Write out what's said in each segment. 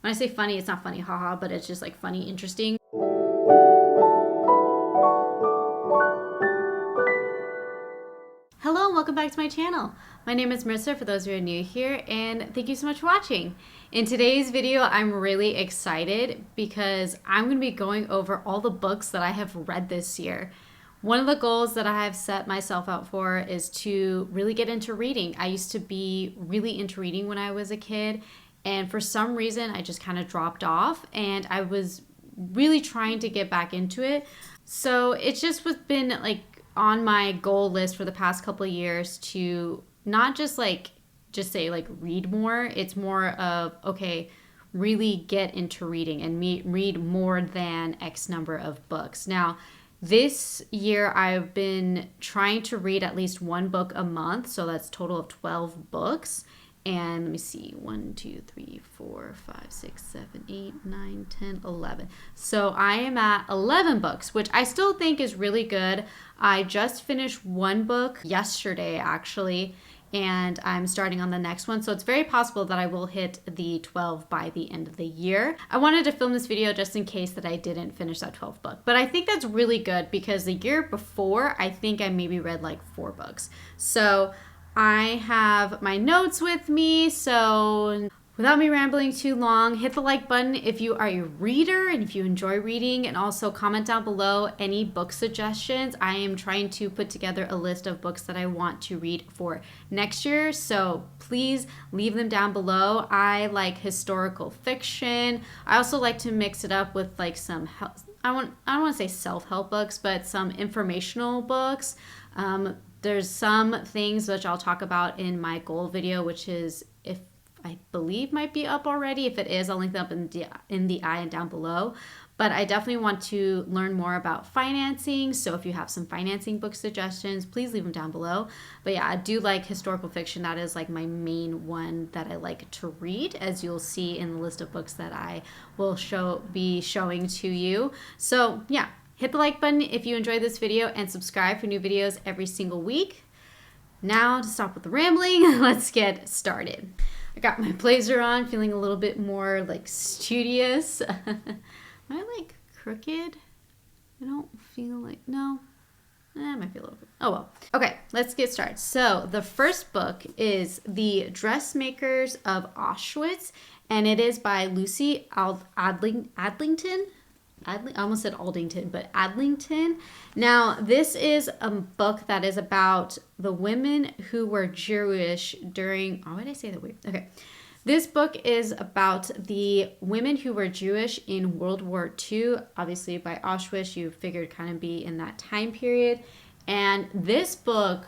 When I say funny, it's not funny, haha, but it's just like funny, interesting. Hello and welcome back to my channel. My name is Marissa for those who are new here, and thank you so much for watching. In today's video, I'm really excited because I'm going to be going over all the books that I have read this year. One of the goals that I have set myself out for is to really get into reading. I used to be really into reading when I was a kid, and for some reason I just kind of dropped off, and I was really trying to get back into it. So it's just been like on my goal list for the past couple of years to not just say like read more. It's more of, okay, really get into reading and read more than X number of books. Now, this year I've been trying to read at least one book a month, so that's a total of 12 books. And let me see, 1, 2, 3, 4, 5, 6, 7, 8, 9, 10, 11. So I am at 11 books, which I still think is really good. I just finished one book yesterday, actually, and I'm starting on the next one. So it's very possible that I will hit the 12 by the end of the year. I wanted to film this video just in case that I didn't finish that 12th book. But I think that's really good because the year before, I think I maybe read like 4 books. So I have my notes with me, so without me rambling too long, hit the like button if you are a reader and if you enjoy reading, and also comment down below any book suggestions. I am trying to put together a list of books that I want to read for next year, so please leave them down below. I like historical fiction. I also like to mix it up with like some I don't want to say self-help books, but some informational books. There's some things which I'll talk about in my goal video, which is, if I believe might be up already. If it is, I'll link them up in the eye and down below. But I definitely want to learn more about financing. So if you have some financing book suggestions, please leave them down below. But yeah, I do like historical fiction. That is like my main one that I like to read, as you'll see in the list of books that I will be showing to you. So yeah. Hit the like button if you enjoyed this video and subscribe for new videos every single week. Now, to stop with the rambling, let's get started. I got my blazer on, feeling a little bit more like studious. Am I like crooked? I don't feel like, no. I might be a little bit. Oh well. Okay, let's get started. So the first book is The Dressmakers of Auschwitz, and it is by Lucy Adlington. I almost said Aldington, but Adlington. Now, this is a book that is about the women who were Jewish during... Oh, why did I say that weird? Okay. This book is about the women who were Jewish in World War II. Obviously, by Auschwitz, you figured kind of be in that time period. And this book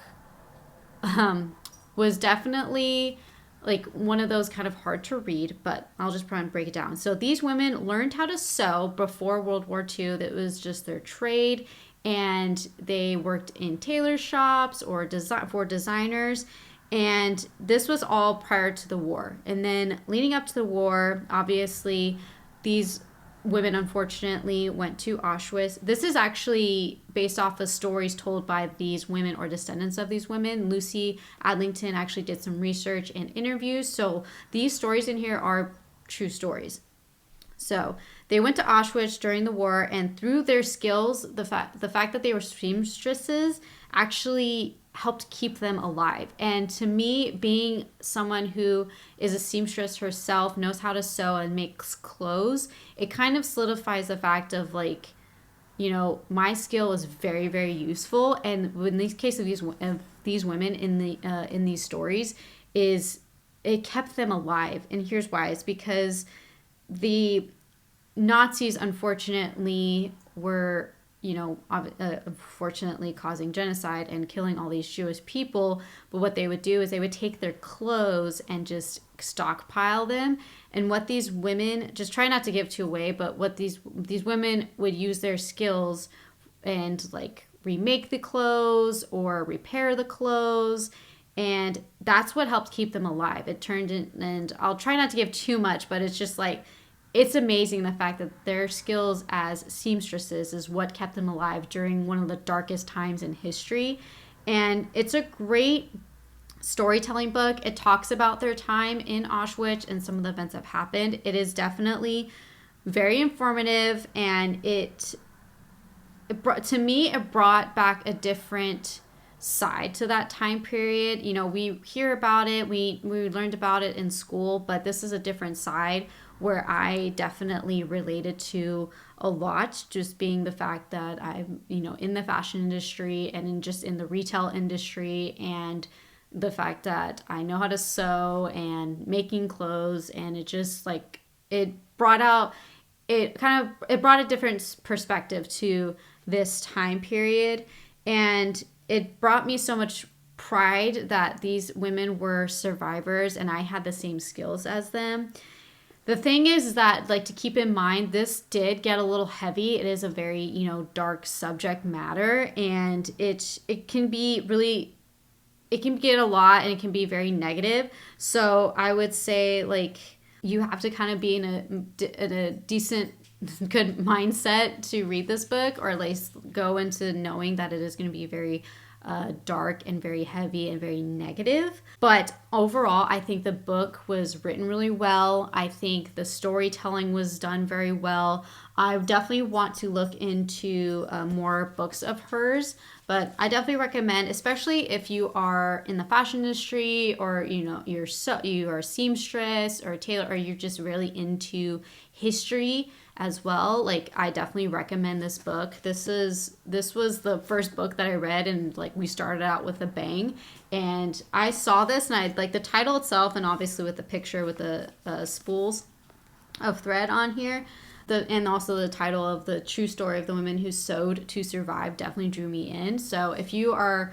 was definitely like one of those kind of hard to read, but I'll just try and break it down. So these women learned how to sew before World War II. That was just their trade, and they worked in tailor shops or for designers. And this was all prior to the war. And then leading up to the war, obviously, these women unfortunately went to Auschwitz. This is actually based off of stories told by these women or descendants of these women. Lucy Adlington actually did some research and interviews. So these stories in here are true stories. So they went to Auschwitz during the war, and through their skills, the fact that they were seamstresses actually helped keep them alive. And to me, being someone who is a seamstress herself, knows how to sew and makes clothes, it kind of solidifies the fact of like, you know, my skill is very, very useful. And in the case of these women in these stories, it kept them alive. And here's why: it's because the Nazis unfortunately were, you know, unfortunately causing genocide and killing all these Jewish people. But what they would do is they would take their clothes and just stockpile them. And what these women, just try not to give too away, but what these women would use their skills and like remake the clothes or repair the clothes. And that's what helped keep them alive. It turned in, and I'll try not to give too much, but it's just like, it's amazing the fact that their skills as seamstresses is what kept them alive during one of the darkest times in history. And it's a great storytelling book. It talks about their time in Auschwitz and some of the events that happened. It is definitely very informative, and it brought back a different side to that time period. You know, we hear about it, we learned about it in school, but this is a different side where I definitely related to a lot, just being the fact that I'm, you know, in the fashion industry and in the retail industry, and the fact that I know how to sew and making clothes, and it just like it brought a different perspective to this time period, and it brought me so much pride that these women were survivors and I had the same skills as them. The thing is that, like, to keep in mind, this did get a little heavy. It is a very, you know, dark subject matter, and it can be really, it can get a lot, and it can be very negative. So I would say, like, you have to kind of be in a decent, good mindset to read this book, or at least go into knowing that it is going to be very dark and very heavy and very negative. But overall, I think the book was written really well. I think the storytelling was done very well. I definitely want to look into more books of hers, but I definitely recommend, especially if you are in the fashion industry, or you know you are a seamstress or a tailor, or you're just really into history as well. Like, I definitely recommend this book. This was the first book that I read, and like we started out with a bang. And I saw this, and I like the title itself, and obviously with the picture with the spools of thread on here. And also the title of the true story of the women who sewed to survive definitely drew me in. So if you are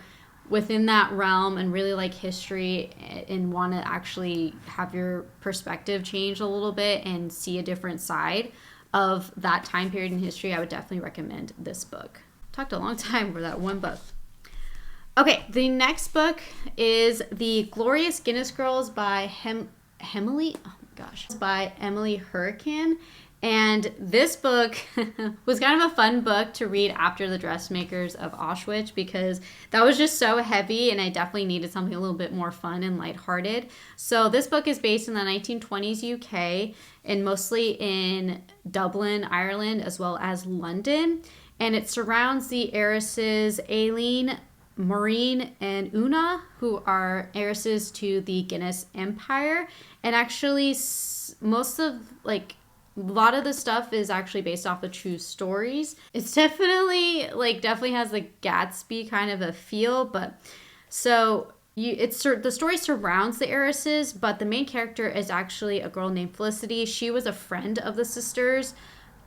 within that realm and really like history and want to actually have your perspective change a little bit and see a different side of that time period in history, I would definitely recommend this book. Talked a long time for that one book. Okay, the next book is The Glorious Guinness Girls by Emily Hurricane. And this book was kind of a fun book to read after The Dressmakers of Auschwitz, because that was just so heavy, and I definitely needed something a little bit more fun and lighthearted. So this book is based in the 1920s UK, and mostly in Dublin, Ireland, as well as London. And it surrounds the heiresses Aileen, Maureen, and Una, who are heiresses to the Guinness Empire. And actually, most of, like, a lot of the stuff is actually based off of true stories. It's definitely has the Gatsby kind of a feel, but so the story surrounds the heiresses, but the main character is actually a girl named Felicity. She was a friend of the sisters,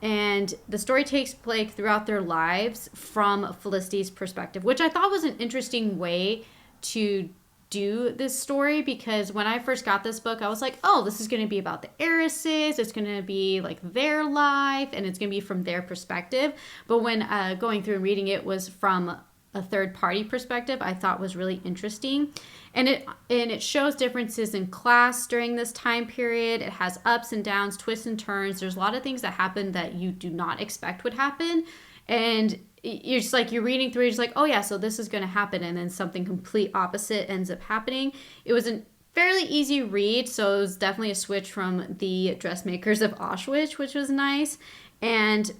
and the story takes place throughout their lives from Felicity's perspective, which I thought was an interesting way to do this story, because when I first got this book, I was like, oh, this is going to be about the heiresses. It's going to be like their life, and it's going to be from their perspective. But when going through and reading it was from a third party perspective, I thought was really interesting. And it shows differences in class during this time period. It has ups and downs, twists and turns. There's a lot of things that happen that you do not expect would happen. And you're just like, you're reading through, you're just like, oh yeah, so this is going to happen, and then something complete opposite ends up happening. It was a fairly easy read, so it was definitely a switch from The Dressmakers of Auschwitz, which was nice. And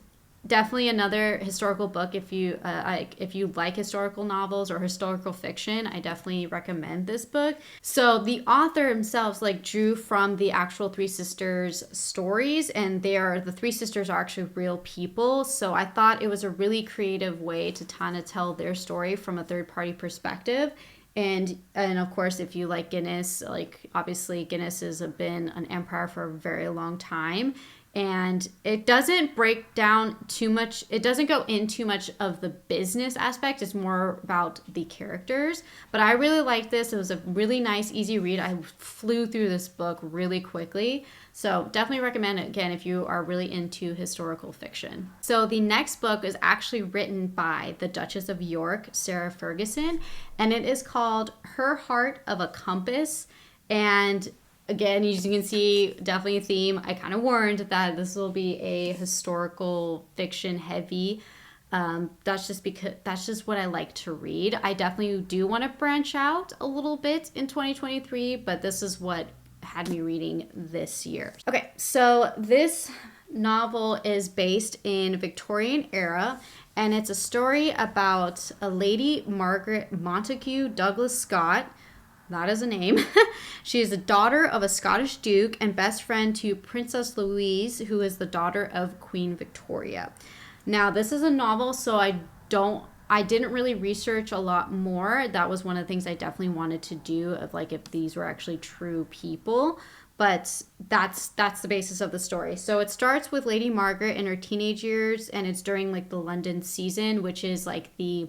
definitely another historical book. If you like historical novels or historical fiction, I definitely recommend this book. So the author himself drew from the actual Three Sisters stories, and the Three Sisters are actually real people. So I thought it was a really creative way to kind of tell their story from a third party perspective. And of course, if you like Guinness, obviously Guinness has been an empire for a very long time. And it doesn't break down too much. It doesn't go in too much of the business aspect. It's more about the characters. But I really liked this. It was a really nice, easy read. I flew through this book really quickly. So definitely recommend it, again, if you are really into historical fiction. So the next book is actually written by the Duchess of York, Sarah Ferguson. And it is called Her Heart of a Compass. And again, as you can see, definitely a theme. I kind of warned that this will be a historical fiction heavy That's just what I like to read. I definitely do want to branch out a little bit in 2023, but this is what had me reading this year. Okay, so this novel is based in Victorian era, and it's a story about a Lady Margaret Montague Douglas Scott. That is a name. She is the daughter of a Scottish duke and best friend to Princess Louise, who is the daughter of Queen Victoria. Now, this is a novel, so I didn't really research a lot more. That was one of the things I definitely wanted to do, of like if these were actually true people. But that's the basis of the story. So it starts with Lady Margaret in her teenage years, and it's during like the London season, which is like the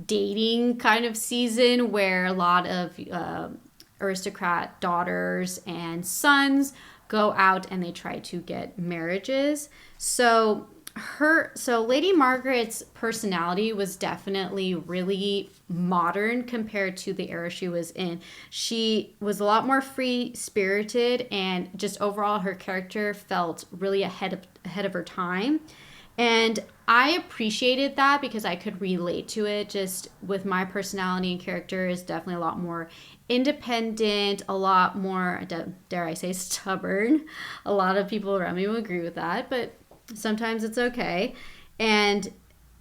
dating kind of season where a lot of aristocrat daughters and sons go out and they try to get marriages. So Lady Margaret's personality was definitely really modern compared to the era she was in. She was a lot more free spirited, and just overall her character felt really ahead of her time. And I appreciated that because I could relate to it. Just with my personality and character is definitely a lot more independent, a lot more, dare I say, stubborn. A lot of people around me will agree with that, but sometimes it's okay. And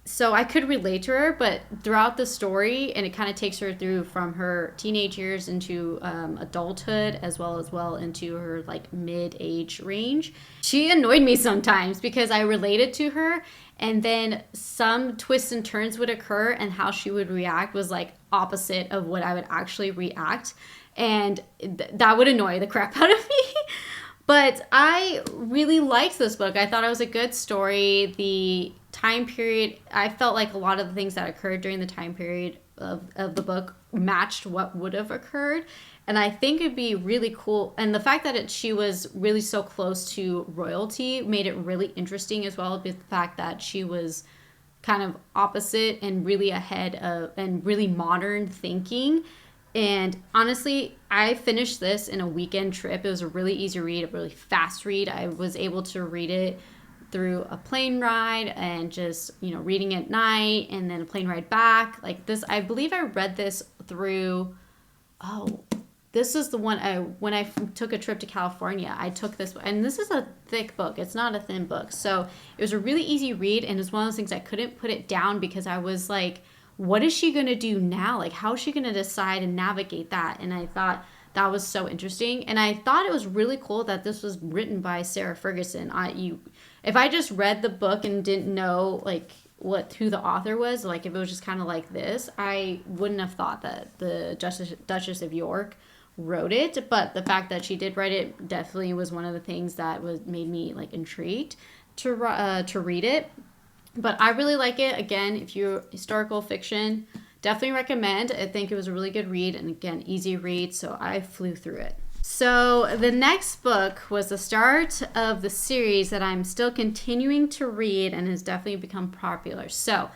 so I could relate to her, but throughout the story, and it kind of takes her through from her teenage years into adulthood, as well into her like mid-age range. She annoyed me sometimes because I related to her, and then some twists and turns would occur, and how she would react was like opposite of what I would actually react, and that would annoy the crap out of me. But I really liked this book. I thought it was a good story. The time period, I felt like a lot of the things that occurred during the time period of the book matched what would have occurred. And I think it'd be really cool. And the fact that she was really so close to royalty made it really interesting as well, with the fact that she was kind of opposite and really ahead of, and really modern thinking. And honestly, I finished this in a weekend trip. It was a really easy read, a really fast read. I was able to read it through a plane ride and just, reading at night and then a plane ride back. Like this, I believe I read this through, this is the one when I took a trip to California, I took this, and this is a thick book. It's not a thin book. So it was a really easy read, and it's one of those things I couldn't put it down because I was like, what is she going to do now? Like, how is she going to decide and navigate that? And I thought that was so interesting. And I thought it was really cool that this was written by Sarah Ferguson. If I just read the book and didn't know, like, who the author was, like, if it was just kind of like this, I wouldn't have thought that the Duchess of York wrote it. But the fact that she did write it definitely was one of the things that made me, like, intrigued to read it. But I really like it. Again, if you're historical fiction, definitely recommend. I think it was a really good read, and again, easy read, so I flew through it. So the next book was the start of the series that I'm still continuing to read and has definitely become popular. So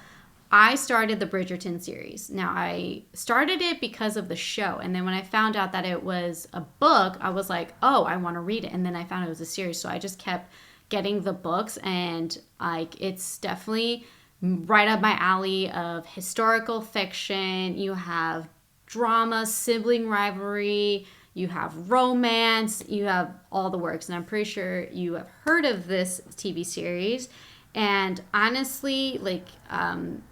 I started the Bridgerton series. Now, I started it because of the show, and then when I found out that it was a book, I was like, oh, I want to read it, and then I found it was a series, so I just kept getting the books, and like it's definitely right up my alley of historical fiction. You have drama, sibling rivalry, you have romance, you have all the works, and I'm pretty sure you have heard of this TV series. And honestly, like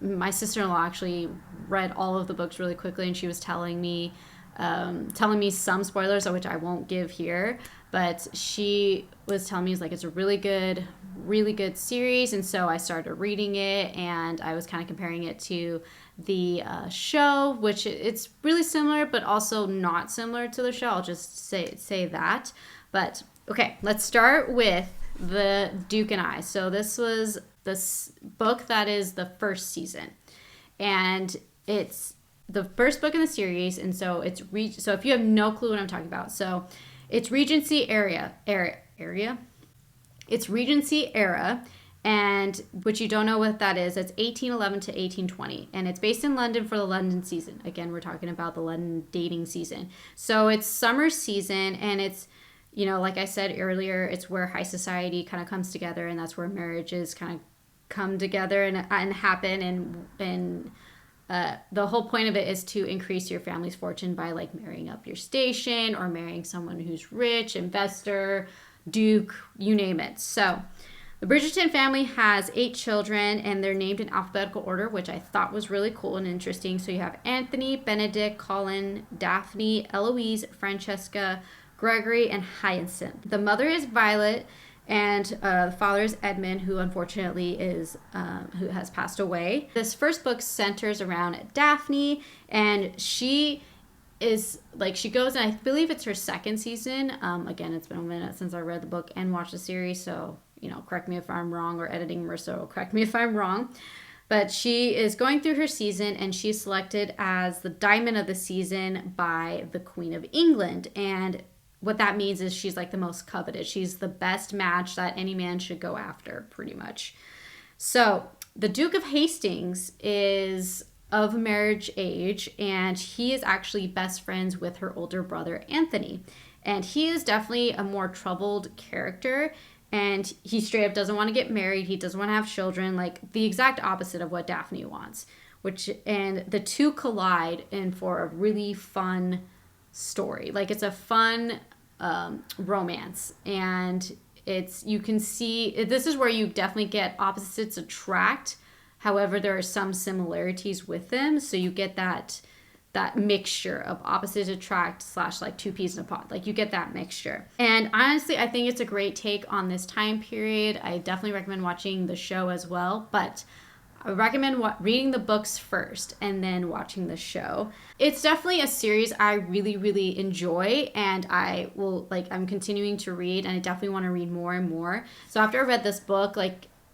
my sister-in-law actually read all of the books really quickly, and she was telling me some spoilers, which I won't give here, but she was telling me it's a really good series. And so I started reading it, and I was kind of comparing it to the show, which it's really similar, but also not similar to the show. I'll just say that. But okay, let's start with The Duke and I. So this was this book that is the first season, and it's the first book in the series. And so so if you have no clue what I'm talking about, so it's Regency area. It's Regency era, and which you don't know what that is. It's 1811 to 1820, and it's based in London for the London season. Again, we're talking about the London dating season. So it's summer season, and it's, like I said earlier, it's where high society kind of comes together, and that's where marriages kind of come together and happen, and the whole point of it is to increase your family's fortune by like marrying up your station or marrying someone who's rich, investor, duke, you name it. So the Bridgerton family has 8 children, and they're named in alphabetical order, which I thought was really cool and interesting. So you have Anthony, Benedict, Colin, Daphne, Eloise, Francesca, Gregory, and Hyacinth. The mother is Violet, and the father is Edmund, who unfortunately who has passed away. This first book centers around Daphne, and she goes, and I believe it's her second season. Again, it's been a minute since I read the book and watched the series, so correct me if I'm wrong, or editing Marissa will correct me if I'm wrong. But she is going through her season, and she's selected as the Diamond of the Season by the Queen of England. And what that means is she's like the most coveted. She's the best match that any man should go after, pretty much. So the Duke of Hastings is of marriage age, and he is actually best friends with her older brother, Anthony. And he is definitely a more troubled character, and he straight up doesn't want to get married. He doesn't want to have children, like the exact opposite of what Daphne wants. And the two collide for a really fun story. Like, it's a fun romance, and you can see this is where you definitely get opposites attract. However, there are some similarities with them, so you get that mixture of opposites attract / like two peas in a pod. Like, you get that mixture. And honestly, I think it's a great take on this time period. I definitely recommend watching the show as well, but I recommend reading the books first and then watching the show. It's definitely a series I really, really enjoy, and I'm continuing to read, and I definitely want to read more and more. So after I read this book,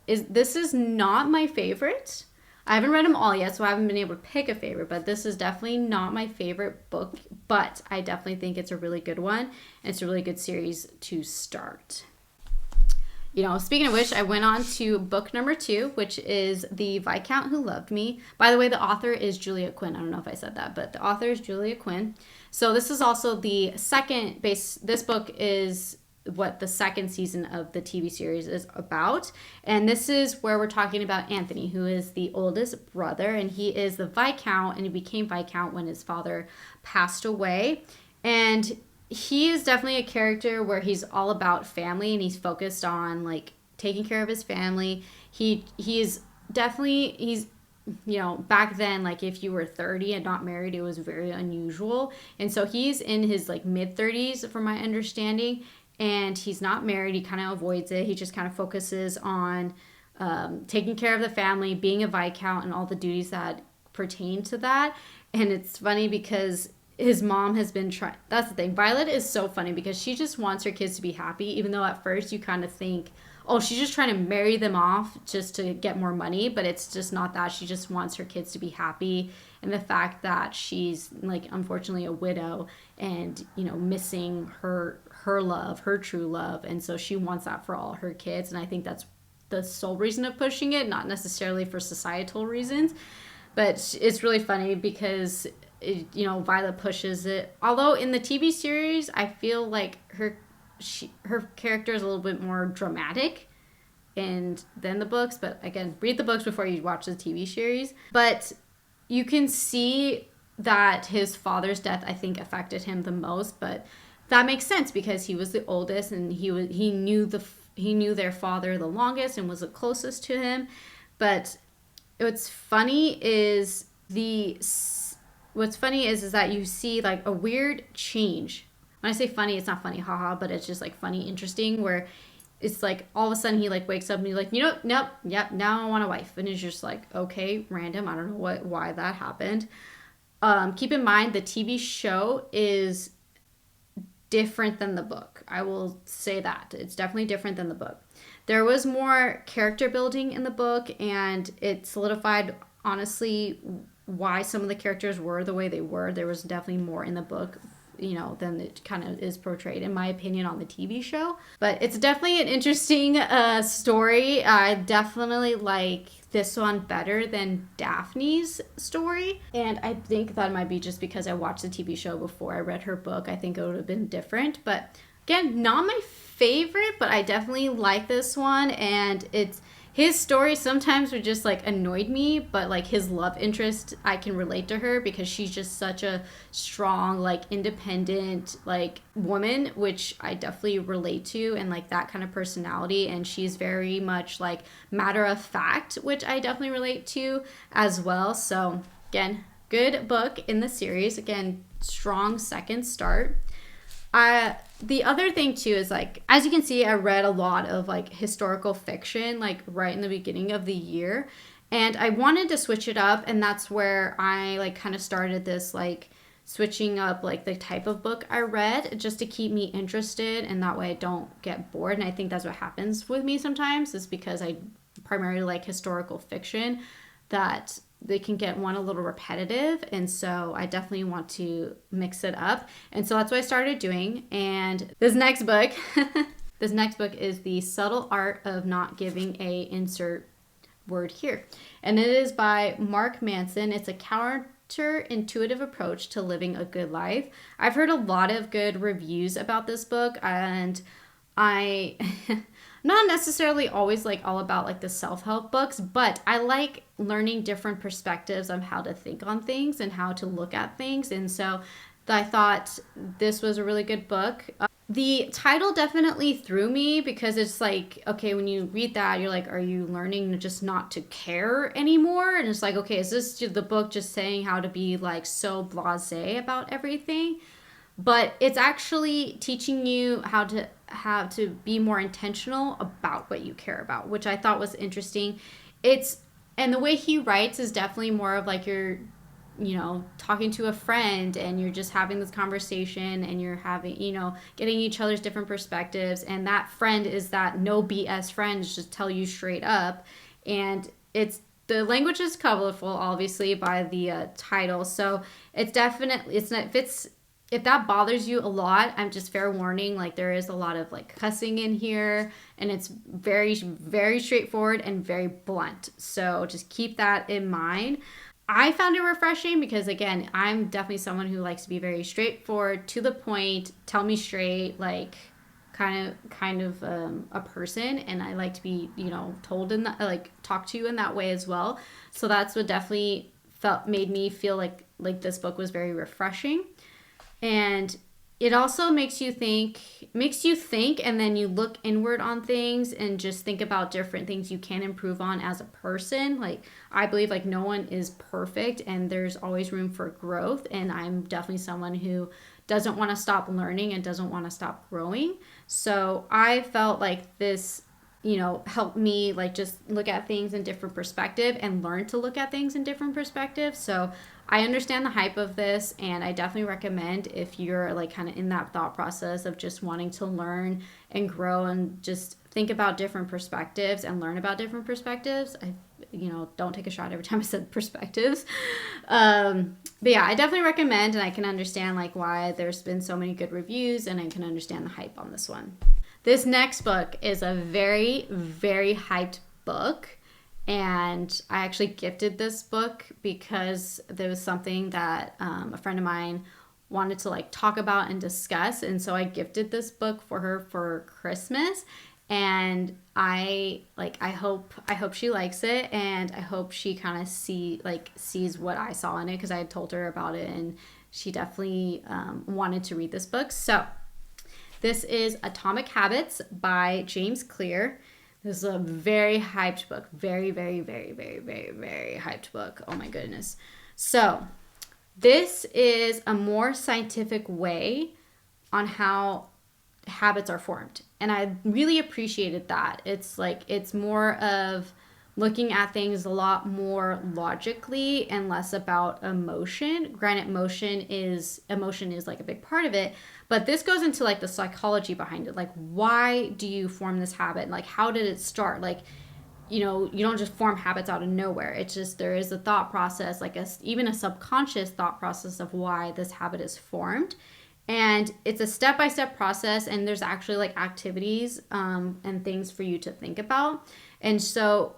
this is not my favorite. I haven't read them all yet, so I haven't been able to pick a favorite, but this is definitely not my favorite book, but I definitely think it's a really good one, and it's a really good series to start. Speaking of which, I went on to book number 2, which is The Viscount Who Loved Me. By the way, the author is Julia Quinn. I don't know if I said that, but the author is Julia Quinn. So this is also the second this book is what the second season of the TV series is about. And this is where we're talking about Anthony, who is the oldest brother, and he is the Viscount, and he became Viscount when his father passed away. And he is definitely a character where he's all about family, and he's focused on like taking care of his family. He's back then, like, if you were 30 and not married, it was very unusual. And so he's in his like mid 30s from my understanding, and he's not married. He kind of avoids it. He just kind of focuses on taking care of the family, being a Viscount, and all the duties that pertain to that. And it's funny because his mom has been trying. That's the thing. Violet is so funny because she just wants her kids to be happy, even though at first you kind of think, oh, she's just trying to marry them off just to get more money. But it's just not that. She just wants her kids to be happy. And the fact that she's, like, unfortunately a widow and, missing her love, her true love. And so she wants that for all her kids. And I think that's the sole reason of pushing it, not necessarily for societal reasons. But it's really funny because Violet pushes it. Although in the TV series, I feel like her character is a little bit more dramatic than the books. But again, read the books before you watch the TV series. But you can see that his father's death, I think, affected him the most. But that makes sense because he was the oldest, and he knew their father the longest and was the closest to him. But what's funny is that you see like a weird change. When I say funny, it's not funny, haha, but it's just like funny, interesting, where it's like all of a sudden he like wakes up and he's like, nope, yep, now I want a wife. And it's just like, okay, random. I don't know why that happened. Keep in mind the TV show is different than the book. I will say that. It's definitely different than the book. There was more character building in the book, and it solidified, honestly, why some of the characters were the way they were. There was definitely more in the book, than it kind of is portrayed, in my opinion, on the TV show. But it's definitely an interesting story. I definitely like this one better than Daphne's story. And I think that might be just because I watched the TV show before I read her book. I think it would have been different. But again, not my favorite, but I definitely like this one. And his story sometimes would just like annoyed me, but like his love interest, I can relate to her because she's just such a strong, like independent, like woman, which I definitely relate to, and like that kind of personality. And she's very much like matter of fact, which I definitely relate to as well. So again, good book in the series. Again, strong second start. The other thing too is like, as you can see, I read a lot of like historical fiction like right in the beginning of the year, and I wanted to switch it up, and that's where I like kind of started this like switching up like the type of book I read just to keep me interested, and that way I don't get bored. And I think that's what happens with me sometimes, is because I primarily like historical fiction, that they can get one a little repetitive, and so I definitely want to mix it up, and so that's what I started doing. And this next book this next book is The Subtle Art of Not Giving a insert word here, and it is by Mark Manson. It's a counterintuitive approach to living a good life. I've heard a lot of good reviews about this book, and I not necessarily always like all about like the self-help books, but I like learning different perspectives on how to think on things and how to look at things. And so I thought this was a really good book. The title definitely threw me because it's like, okay, when you read that, you're like, are you learning just not to care anymore? And it's like, okay, is this the book just saying how to be like so blasé about everything? But it's actually teaching you how to be more intentional about what you care about, which I thought was interesting. And the way he writes is definitely more of like you're, talking to a friend, and you're just having this conversation, and you're having, getting each other's different perspectives. And that friend is that no BS friend, just tell you straight up. And the language is colorful, obviously, by the title. So it's definitely, if that bothers you a lot, I'm just fair warning, like there is a lot of like cussing in here, and it's very, very straightforward and very blunt. So just keep that in mind. I found it refreshing because, again, I'm definitely someone who likes to be very straightforward, to the point, tell me straight, like kind of a person, and I like to be, told in that, like talk to you in that way as well. So that's what definitely made me feel like this book was very refreshing. And it also makes you think, and then you look inward on things and just think about different things you can improve on as a person. Like, I believe like no one is perfect, and there's always room for growth. And I'm definitely someone who doesn't want to stop learning and doesn't want to stop growing. So I felt like this, helped me like just look at things in different perspective and learn to look at things in different perspectives. So I understand the hype of this, and I definitely recommend, if you're like kind of in that thought process of just wanting to learn and grow and just think about different perspectives and learn about different perspectives. Don't take a shot every time I said perspectives. But yeah, I definitely recommend, and I can understand like why there's been so many good reviews, and I can understand the hype on this one. This next book is a very, very hyped book. And I actually gifted this book because there was something that a friend of mine wanted to like talk about and discuss. And so I gifted this book for her for Christmas. And I hope she likes it, and I hope she kind of sees what I saw in it, because I had told her about it, and she definitely wanted to read this book. So this is Atomic Habits by James Clear. This is a very hyped book. Very, very, very, very, very, very hyped book. Oh my goodness. So this is a more scientific way on how habits are formed. And I really appreciated that. It's more of looking at things a lot more logically and less about emotion. Granted, emotion is like a big part of it, but this goes into like the psychology behind it. Like, why do you form this habit? Like, how did it start? Like, you don't just form habits out of nowhere. It's just, there is a thought process, like even a subconscious thought process of why this habit is formed. And it's a step-by-step process, and there's actually like activities and things for you to think about. And so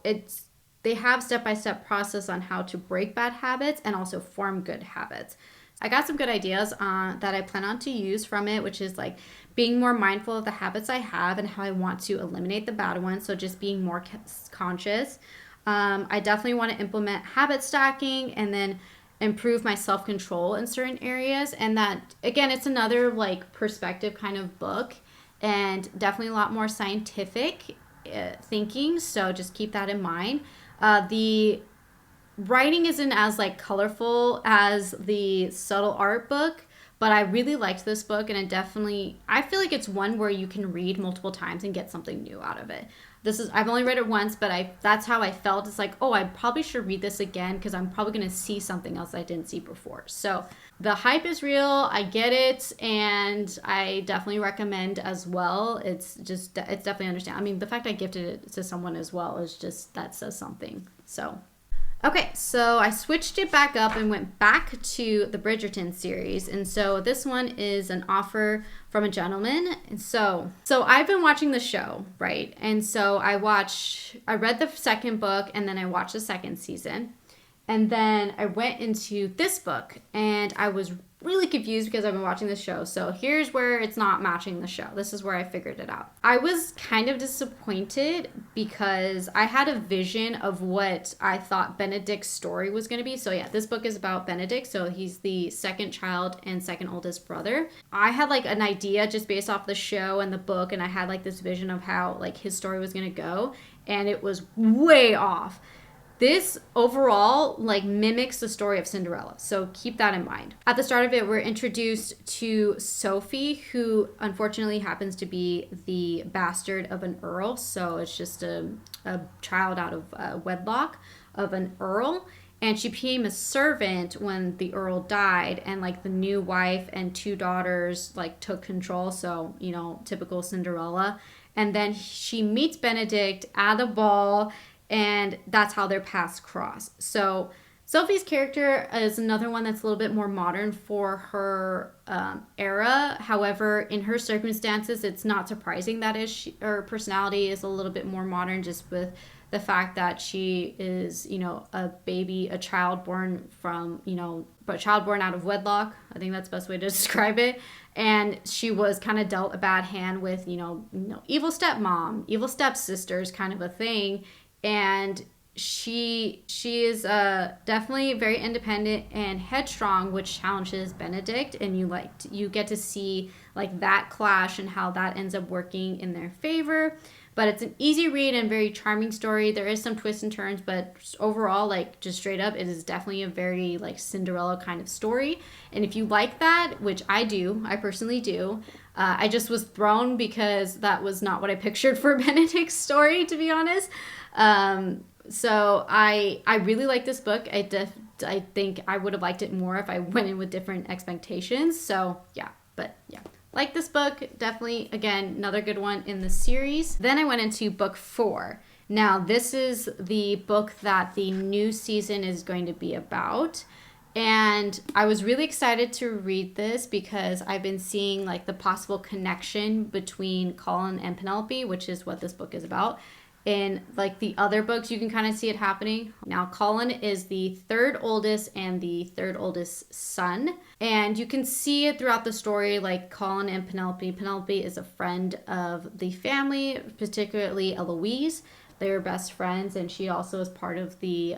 they have step-by-step process on how to break bad habits and also form good habits. I got some good ideas that I plan on to use from it, which is like being more mindful of the habits I have and how I want to eliminate the bad ones. So just being more conscious. I definitely want to implement habit stacking and then improve my self-control in certain areas. And that, again, it's another like perspective kind of book, and definitely a lot more scientific thinking. So just keep that in mind. The writing isn't as like colorful as the subtle art book, but I really liked this book, and I feel like it's one where you can read multiple times and get something new out of it. I've only read it once, but that's how I felt. It's like, oh, I probably should read this again because I'm probably going to see something else I didn't see before. So the hype is real. I get it, and I definitely recommend as well. It's definitely understand. I mean, the fact I gifted it to someone as well is just, that says something. So okay, so I switched it back up and went back to the Bridgerton series. And so this one is An Offer from a Gentleman. And so I've been watching the show, right? And so I read the second book, and then I watched the second season. And then I went into this book, and I was really confused because I've been watching the show. So here's where it's not matching the show. This is where I figured it out. I was kind of disappointed because I had a vision of what I thought Benedict's story was going to be. So yeah, this book is about Benedict. So he's the second child and second oldest brother. I had like an idea just based off the show and the book, and I had like this vision of how like his story was going to go, and it was way off. This overall like mimics the story of Cinderella, so keep that in mind. At the start of it, we're introduced to Sophie, who unfortunately happens to be the bastard of an earl. So it's just a child out of wedlock of an earl. And she became a servant when the earl died, and like the new wife and two daughters like took control. So, you know, typical Cinderella. And then she meets Benedict at a ball, and that's how their paths cross. So Sophie's character is another one that's a little bit more modern for her era. However, in her circumstances, it's not surprising that her personality is a little bit more modern, just with the fact that she is, you know, a child born from, you know, but child born out of wedlock. I think that's the best way to describe it. And she was kind of dealt a bad hand with, you know, evil stepmom, evil stepsisters kind of a thing. And she is definitely very independent and headstrong, which challenges Benedict, and you get to see like that clash and how that ends up working in their favor. But it's an easy read and very charming story. There is some twists and turns, but overall, like just straight up, it is definitely a very like Cinderella kind of story. And if you like that, which I personally do, I just was thrown because that was not what I pictured for Benedict's story, to be honest. So I really like this book. I think I would have liked it more if I went in with different expectations. So yeah, like this book, definitely, again, another good one in the series. Then I went into book 4. Now this is the book that the new season is going to be about. And I was really excited to read this because I've been seeing like the possible connection between Colin and Penelope, which is what this book is about. In like the other books, you can kind of see it happening. Now, Colin is the third oldest and the third oldest son. And you can see it throughout the story, like Colin and Penelope. Penelope is a friend of the family, particularly Eloise. They're best friends, and she also is part of the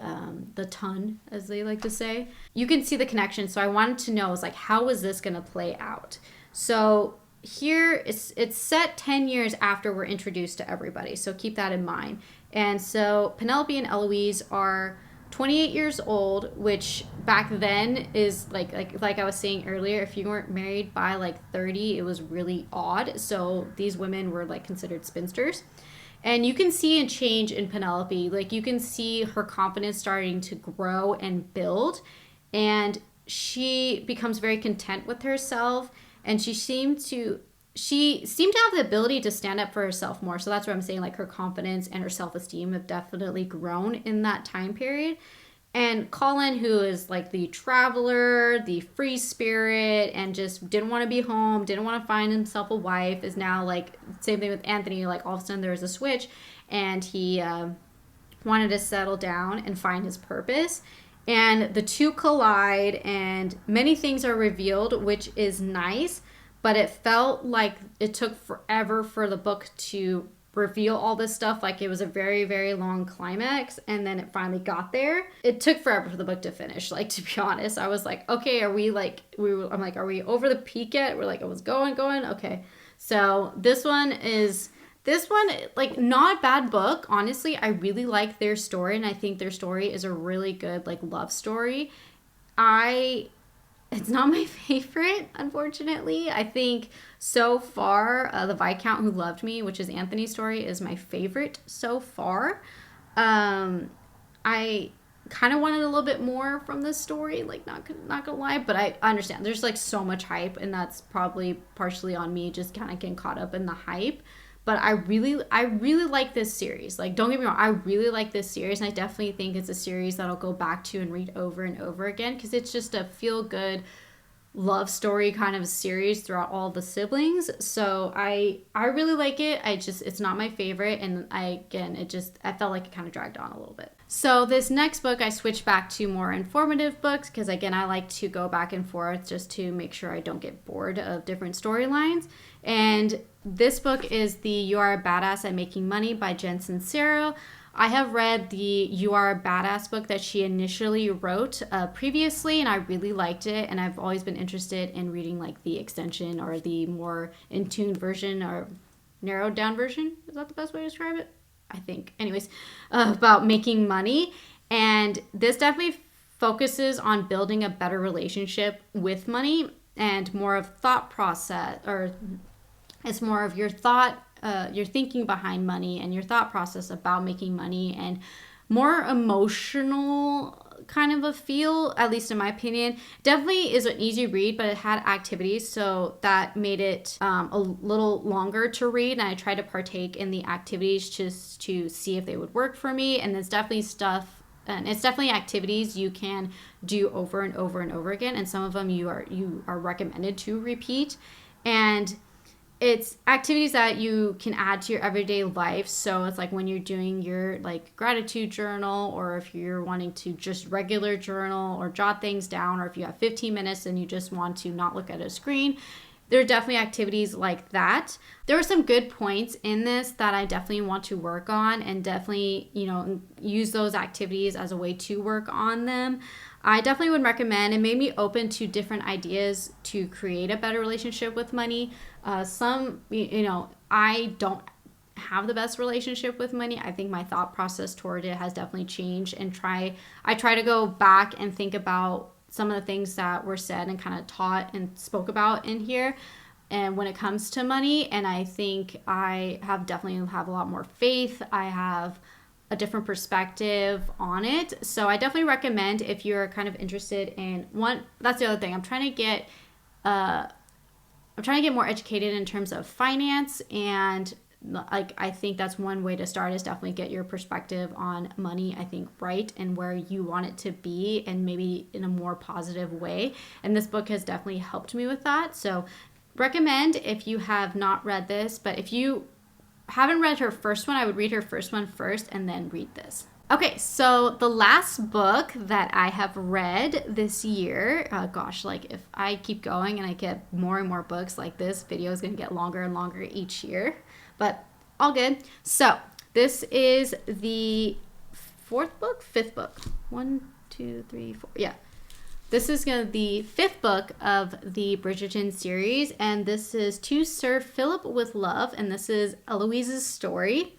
ton, as they like to say. You can see the connection. So I wanted to know, like, how is this going to play out? So here it's set 10 years after we're introduced to everybody, so keep that in mind. And so Penelope and Eloise are 28 years old, which back then is like I was saying earlier, if you weren't married by like 30, it was really odd. So these women were like considered spinsters. And you can see a change in Penelope. Like you can see her confidence starting to grow and build, and she becomes very content with herself. And she seemed to have the ability to stand up for herself more. So that's what I'm saying, like her confidence and her self-esteem have definitely grown in that time period. And Colin, who is like the traveler, the free spirit, and just didn't want to be home, didn't want to find himself a wife, is now like, same thing with Anthony, like all of a sudden there was a switch, and he wanted to settle down and find his purpose. And the two collide and many things are revealed, which is nice, but it felt like it took forever for the book to reveal all this stuff. Like it was a very, very long climax, and then it finally got there. It took forever for the book to finish. Like, to be honest, I was like, okay, are we like, I'm like, are we over the peak yet? We're like, it was going. Okay. So this one, like, not a bad book. Honestly, I really like their story, and I think their story is a really good, like, love story. It's not my favorite, unfortunately. I think so far, The Viscount Who Loved Me, which is Anthony's story, is my favorite so far. I kind of wanted a little bit more from this story, like, not gonna lie, but I understand there's like so much hype, and that's probably partially on me just kind of getting caught up in the hype. But I really like this series. Like, don't get me wrong, I really like this series, and I definitely think it's a series that I'll go back to and read over and over again, because it's just a feel-good love story kind of series throughout all the siblings. So I really like it. It's not my favorite, and I felt like it kind of dragged on a little bit. So this next book, I switched back to more informative books, because again, I like to go back and forth just to make sure I don't get bored of different storylines. And this book is the You Are a Badass at Making Money by Jen Sincero. I have read the You Are a Badass book that she initially wrote previously, and I really liked it, and I've always been interested in reading like the extension or the more in-tuned version or narrowed down version. Is that the best way to describe it? I think. Anyways, about making money. And this definitely focuses on building a better relationship with money and more of thought process, or it's more of your thinking behind money and your thought process about making money, and more emotional kind of a feel, at least in my opinion. Definitely is an easy read, but it had activities, so that made it a little longer to read, and I tried to partake in the activities just to see if they would work for me. And it's definitely activities you can do over and over and over again, and some of them you are recommended to repeat. And it's activities that you can add to your everyday life. So it's like when you're doing your like gratitude journal, or if you're wanting to just regular journal or jot things down, or if you have 15 minutes and you just want to not look at a screen, there are definitely activities like that. There were some good points in this that I definitely want to work on, and definitely, use those activities as a way to work on them. I definitely would recommend. It made me open to different ideas to create a better relationship with money. I don't have the best relationship with money. I think my thought process toward it has definitely changed, and I try to go back and think about some of the things that were said and kind of taught and spoke about in here, and when it comes to money. And I think I definitely have a lot more faith. I have a different perspective on it. So I definitely recommend, if you're kind of interested in one. That's the other thing. I'm trying to get more educated in terms of finance, and like, I think that's one way to start, is definitely get your perspective on money, I think, right, and where you want it to be, and maybe in a more positive way. And this book has definitely helped me with that. So recommend if you have not read this. But if you haven't read her first one, I would read her first one first and then read this. Okay, so the last book that I have read this year, like, if I keep going and I get more and more books, like, this video is going to get longer and longer each year, but all good. So this is the fifth book. 1, 2, 3, 4. Yeah. This is the fifth book of the Bridgerton series, and this is To Sir Philip with Love, and this is Eloise's story.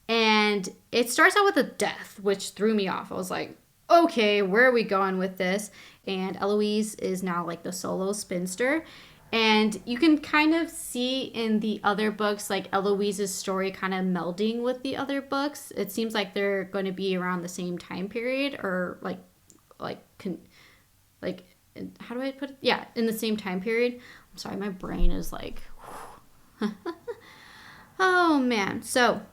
And it starts out with a death, which threw me off. I was like, okay, where are we going with this? And Eloise is now like the solo spinster. And you can kind of see in the other books, like, Eloise's story kind of melding with the other books. It seems like they're going to be around the same time period, or how do I put it? Yeah, in the same time period. I'm sorry, my brain is like, oh man. So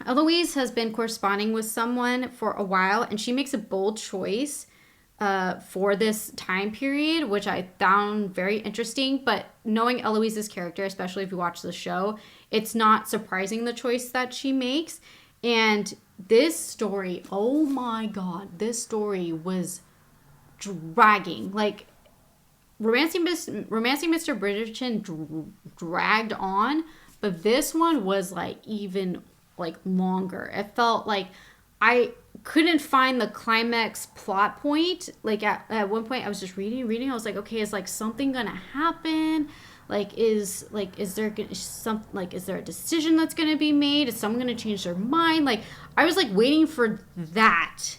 Eloise has been corresponding with someone for a while, and she makes a bold choice for this time period, which I found very interesting. But knowing Eloise's character, especially if you watch the show, it's not surprising, the choice that she makes. And this story, oh my God, this story was dragging. Like, Romancing Mr. Bridgerton dragged on, but this one was like even like longer. It felt like I couldn't find the climax plot point. Like at one point I was just reading. I was like, okay, is like something gonna happen? Is there is there a decision that's gonna be made? Is someone gonna change their mind? Like, I was like waiting for that.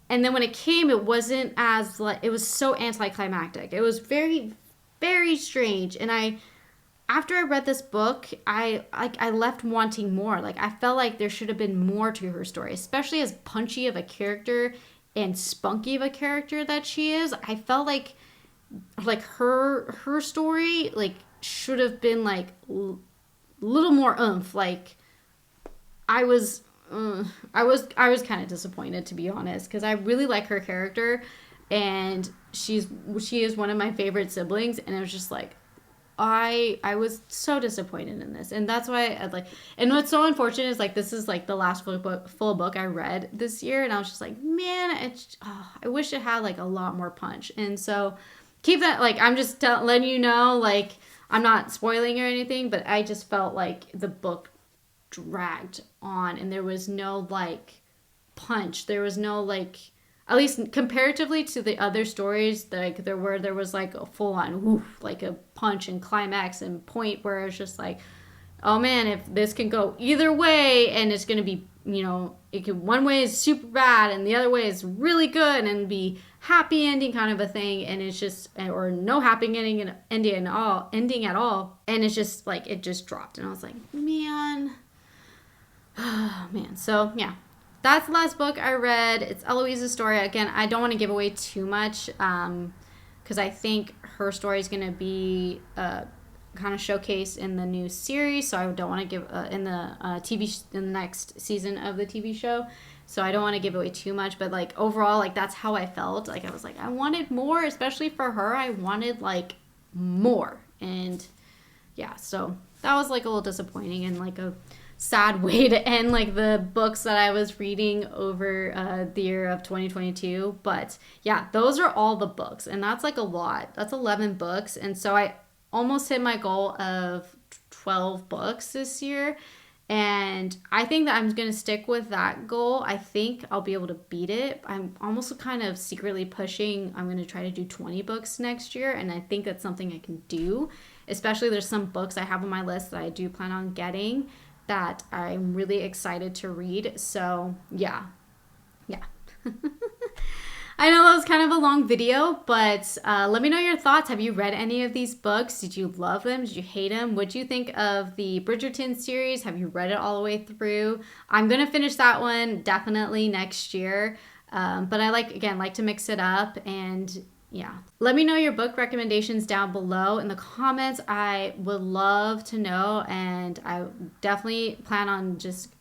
And then when it came, it wasn't as like, it was so anticlimactic. It was very, very strange. And after I read this book, I left wanting more. Like, I felt like there should have been more to her story, especially as punchy of a character and spunky of a character that she is. I felt like her story like should have been like little more oomph. Like, I was kind of disappointed, to be honest, because I really like her character, and she is one of my favorite siblings, and it was just like I was so disappointed in this, and that's why I like. And what's so unfortunate is like this is like the last full book I read this year, and I was just like, man, I wish it had like a lot more punch. And so keep that, like, I'm just letting you know, like, I'm not spoiling or anything, but I just felt like the book dragged on, and there was no like punch. There was no like, at least comparatively to the other stories, like there was like a full on woof, like a punch and climax and point where it's just like, oh man, if this can go either way, and it's gonna be, it can, one way is super bad and the other way is really good and be happy ending kind of a thing, and it's just, or no happy ending at all, and it's just like it just dropped, and I was like, man. Oh, man. So, yeah. That's the last book I read. It's Eloise's story. Again, I don't want to give away too much because I think her story is going to be kind of showcased in the new series. So I don't want to give in the next season of the TV show. So I don't want to give away too much. But like overall, like that's how I felt. Like I was like, I wanted more, especially for her. I wanted like more. And yeah, so that was like a little disappointing and like a sad way to end like the books that I was reading over the year of 2022. But yeah, those are all the books, and that's like a lot. That's 11 books, and so I almost hit my goal of 12 books this year, and I think that I'm going to stick with that goal. I think I'll be able to beat it. I'm almost kind of secretly pushing. I'm going to try to do 20 books next year, and I think that's something I can do. Especially there's some books I have on my list that I do plan on getting that I'm really excited to read. So yeah. I know that was kind of a long video, but let me know your thoughts. Have you read any of these books? Did you love them? Did you hate them? What do you think of the Bridgerton series? Have you read it all the way through? I'm going to finish that one definitely next year. But I like to mix it up, and yeah. Let me know your book recommendations down below in the comments. I would love to know, and I definitely plan on just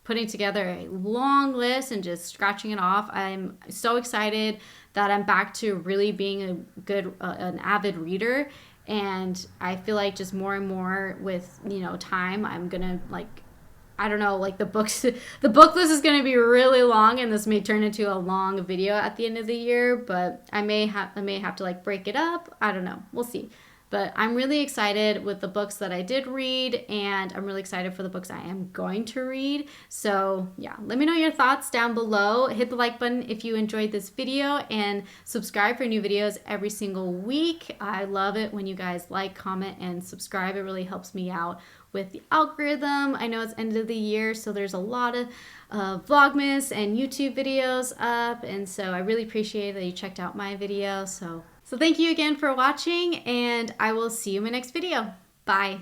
putting together a long list and just scratching it off. I'm so excited that I'm back to really being an avid reader, and I feel like just more and more with, time, I'm gonna like, I don't know, like the book list is going to be really long, and this may turn into a long video at the end of the year, but I may have to like break it up. I don't know. We'll see. But I'm really excited with the books that I did read, and I'm really excited for the books I am going to read. So yeah, let me know your thoughts down below. Hit the like button if you enjoyed this video, and subscribe for new videos every single week. I love it when you guys like, comment, and subscribe. It really helps me out with the algorithm. I know it's end of the year, so there's a lot of Vlogmas and YouTube videos up, and so I really appreciate that you checked out my video. So thank you again for watching, and I will see you in my next video. Bye.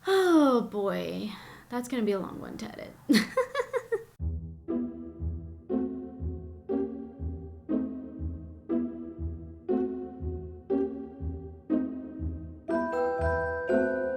Oh boy, that's gonna be a long one to edit.